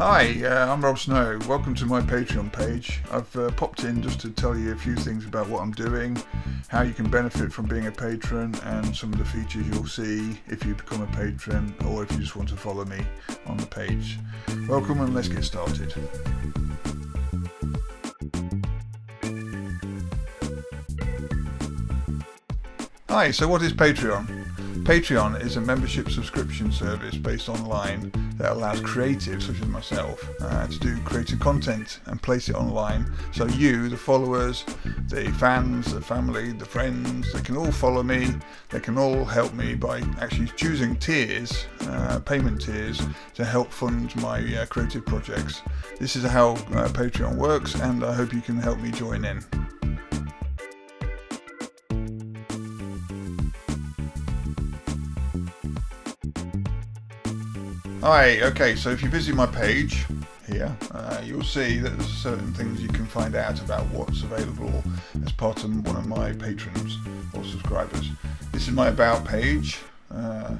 Hi, I'm Rob Snow. Welcome to my Patreon page. I've popped in just to tell you a few things about what I'm doing, how you can benefit from being a patron, and some of the features you'll see if you become a patron or if you just want to follow me on the page. Welcome, and let's get started. Hi, so what is Patreon? Patreon is a membership subscription service based online that allows creatives such as myself to do creative content and place it online, so you, the followers, the fans, the family, the friends, they can all follow me, they can all help me by actually choosing tiers, payment tiers, to help fund my creative projects. This is how Patreon works, and I hope you can help me join in. Hi, okay, so if you visit my page here, you'll see that there's certain things you can find out about what's available as part of one of my patrons or subscribers. This is my About page.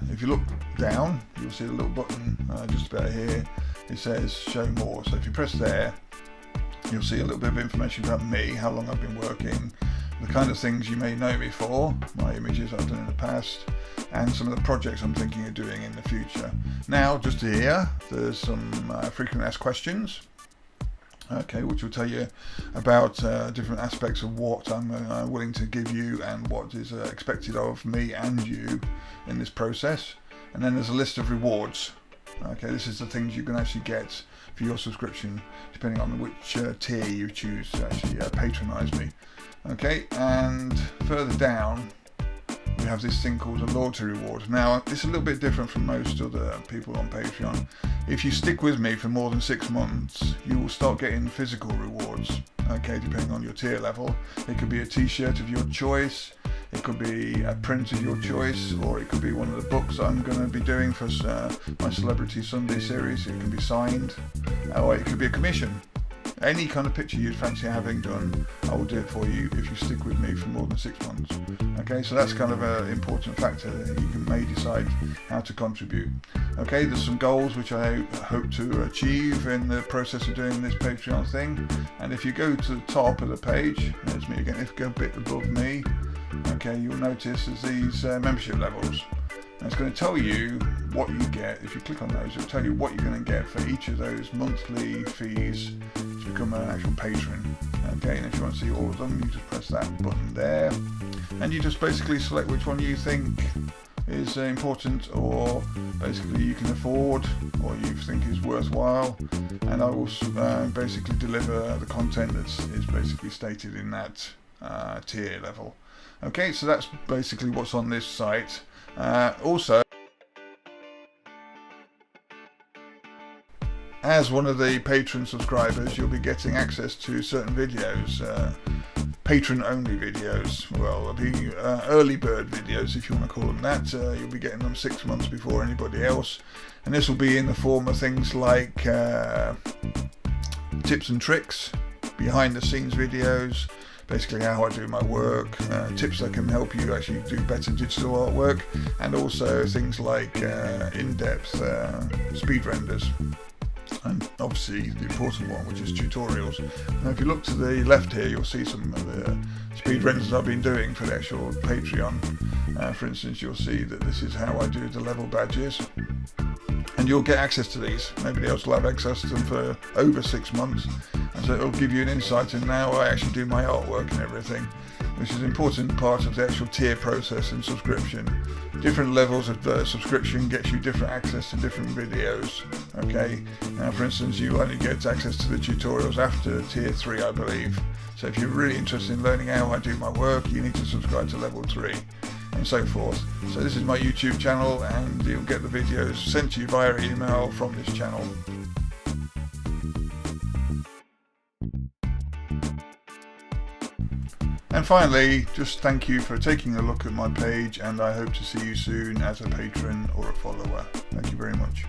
If you look down, you'll see a little button just about here. It says Show More. So if you press there, you'll see a little bit of information about me, how long I've been working, the kind of things you may know me for, my images I've done in the past, and some of the projects I'm thinking of doing in the future. Now, just here, there's some frequently asked questions, okay, which will tell you about different aspects of what I'm willing to give you and what is expected of me and you in this process. And then there's a list of rewards. Okay, this is the things you can actually get for your subscription, depending on which tier you choose to actually patronize me. Okay, and further down, we have this thing called a loyalty reward. Now, it's a little bit different from most other people on Patreon. If you stick with me for more than 6 months, you will start getting physical rewards, okay, depending on your tier level. It could be a t-shirt of your choice, it could be a print of your choice, or it could be one of the books I'm going to be doing for my Celebrity Sunday series. It can be signed, or it could be a commission. Any kind of picture you'd fancy having done, I will do it for you if you stick with me for more than 6 months. Okay, so that's kind of an important factor that you may decide how to contribute. Okay, there's some goals which I hope to achieve in the process of doing this Patreon thing. And if you go to the top of the page, there's me again, if you go a bit above me, okay, you'll notice there's these membership levels. And it's going to tell you what you get. If you click on those, it'll tell you what you're going to get for each of those monthly fees to become an actual patron. Okay, and if you want to see all of them, you just press that button there, and you just basically select which one you think is important, or basically you can afford, or you think is worthwhile, and I will basically deliver the content that is basically stated in that tier level. Okay, so that's basically what's on this site. Also, as one of the patron subscribers, you'll be getting access to certain videos, patron-only videos. Well, they'll be early bird videos, if you want to call them that. You'll be getting them 6 months before anybody else, and this will be in the form of things like tips and tricks, behind-the-scenes videos, basically how I do my work, tips that can help you actually do better digital artwork, and also things like in-depth speed renders, and obviously the important one, which is tutorials. Now, if you look to the left here, you'll see some of the speed renders I've been doing for the actual Patreon. For instance, you'll see that this is how I do the level badges, and you'll get access to these. Nobody else will have access to them for over 6 months, and so it'll give you an insight in how I actually do my artwork and everything, which is an important part of the actual tier process and subscription. Different levels of subscription gets you different access to different videos. Okay, now for instance, you only get access to the tutorials after tier 3, I believe. So if you're really interested in learning how I do my work, you need to subscribe to level 3, and so forth. So this is my YouTube channel, and you'll get the videos sent to you via email from this channel. And finally, just thank you for taking a look at my page, and I hope to see you soon as a patron or a follower. Thank you very much.